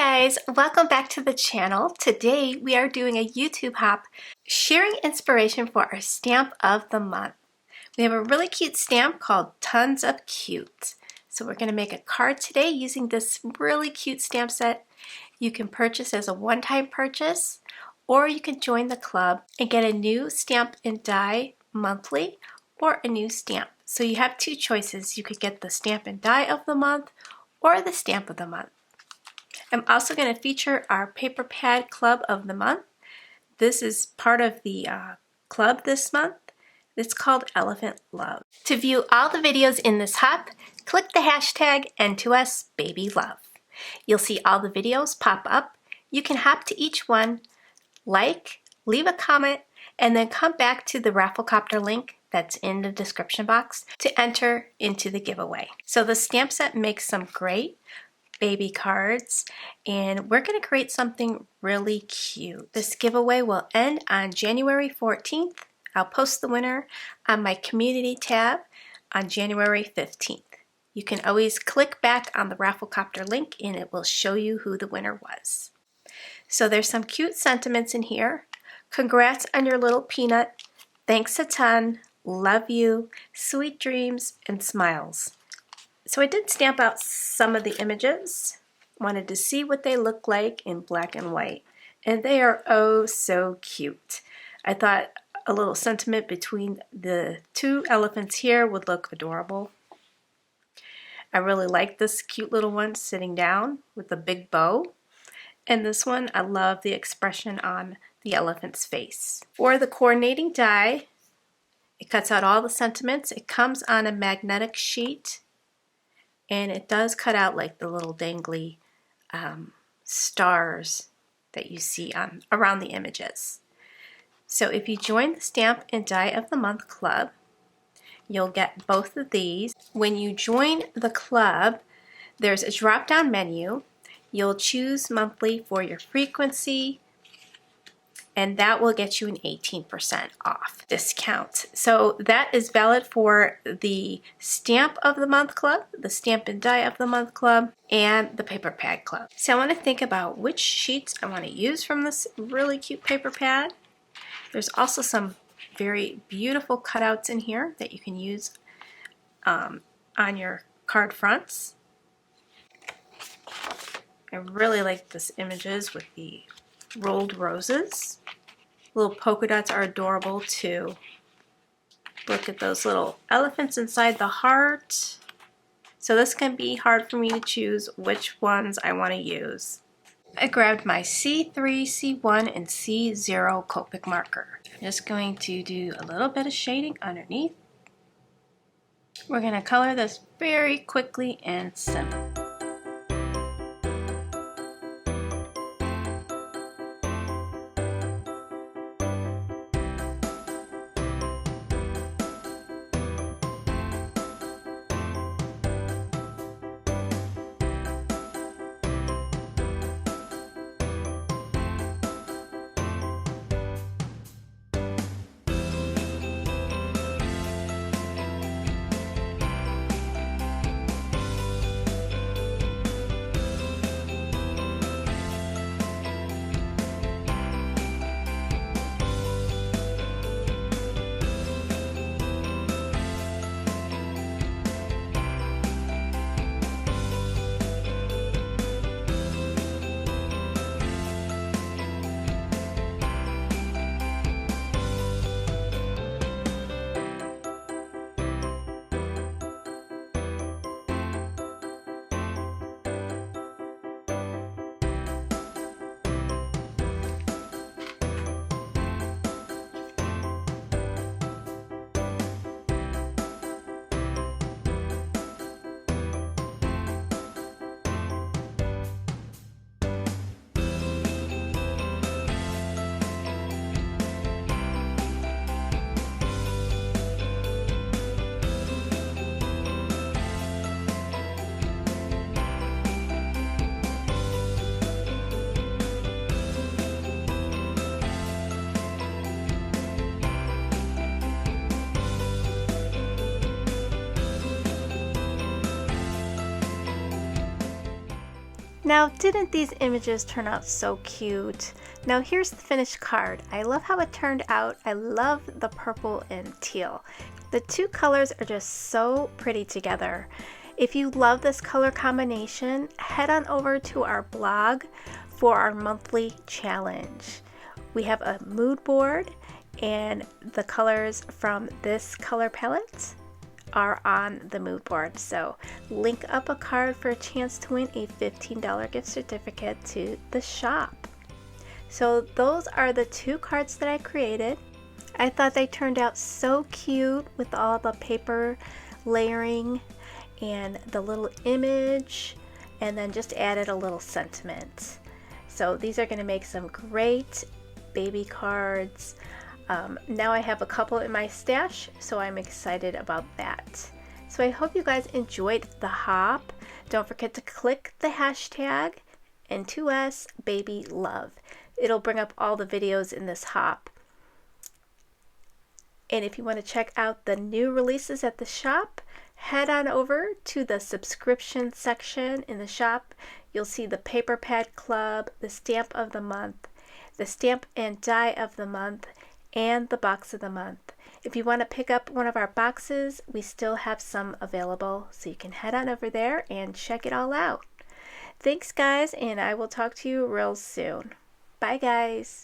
guys, welcome back to the channel. Today we are doing a YouTube hop sharing inspiration for our stamp of the month. We have a really cute stamp called Tons of Cute. So we're going to make a card today using this really cute stamp set. You can purchase as a one-time purchase, or you can join the club and get a new stamp and die monthly or a new stamp. So you have two choices. You could get the stamp and die of the month or the stamp of the month. I'm also going to feature our paper pad club of the month. This is part of the club this month. It's called Elephant Love. To view all the videos in this hop, click the hashtag N2SBabyLove. You'll see all the videos pop up. You can hop to each one, like, leave a comment, and then come back to the Rafflecopter link that's in the description box to enter into the giveaway. So the stamp set makes some great baby cards, and we're going to create something really cute. This giveaway will end on January 14th. I'll post the winner on my community tab on January 15th. You can always click back on the Rafflecopter link and it will show you who the winner was. So there's some cute sentiments in here. Congrats on your little peanut. Thanks a ton. Love you. Sweet dreams and smiles. So I did stamp out some of the images. Wanted to see what they look like in black and white. And they are oh so cute. I thought a little sentiment between the two elephants here would look adorable. I really like this cute little one sitting down with a big bow. And this one, I love the expression on the elephant's face. For the coordinating die, it cuts out all the sentiments. It comes on a magnetic sheet. And it does cut out like the little dangly stars that you see around the images. So if you join the Stamp and Die of the Month Club, you'll get both of these. When you join the club, there's a drop-down menu. You'll choose monthly for your frequency, and that will get you an 18% off discount. So that is valid for the Stamp of the Month Club, the Stamp and Die of the Month Club, and the Paper Pad Club. So I want to think about which sheets I want to use from this really cute paper pad. There's also some very beautiful cutouts in here that you can use on your card fronts. I really like this images with the rolled roses. Little polka dots are adorable too. Look at those little elephants inside the heart. So this can be hard for me to choose which ones I want to use. I grabbed my C3, C1, and C0 Copic marker. I'm just going to do a little bit of shading underneath. We're going to color this very quickly and simple. Now, didn't these images turn out so cute? Now here's the finished card. I love how it turned out. I love the purple and teal. The two colors are just so pretty together. If you love this color combination, head on over to our blog for our monthly challenge. We have a mood board, and the colors from this color palette are on the mood board. So link up a card for a chance to win a $15 gift certificate to the shop. So those are the two cards that I created. I thought they turned out so cute with all the paper layering and the little image, and then just added a little sentiment. So these are going to make some great baby cards. Now I have a couple in my stash, so I'm excited about that. So I hope you guys enjoyed the hop. Don't forget to click the hashtag N2S Baby Love. It'll bring up all the videos in this hop. And if you want to check out the new releases at the shop, head on over to the subscription section in the shop. You'll see the Paper Pad Club, the Stamp of the Month, the Stamp and Die of the Month, and the Box of the Month. If you want to pick up one of our boxes, we still have some available, so you can head on over there and check it all out. Thanks guys, and I will talk to you real soon. Bye guys.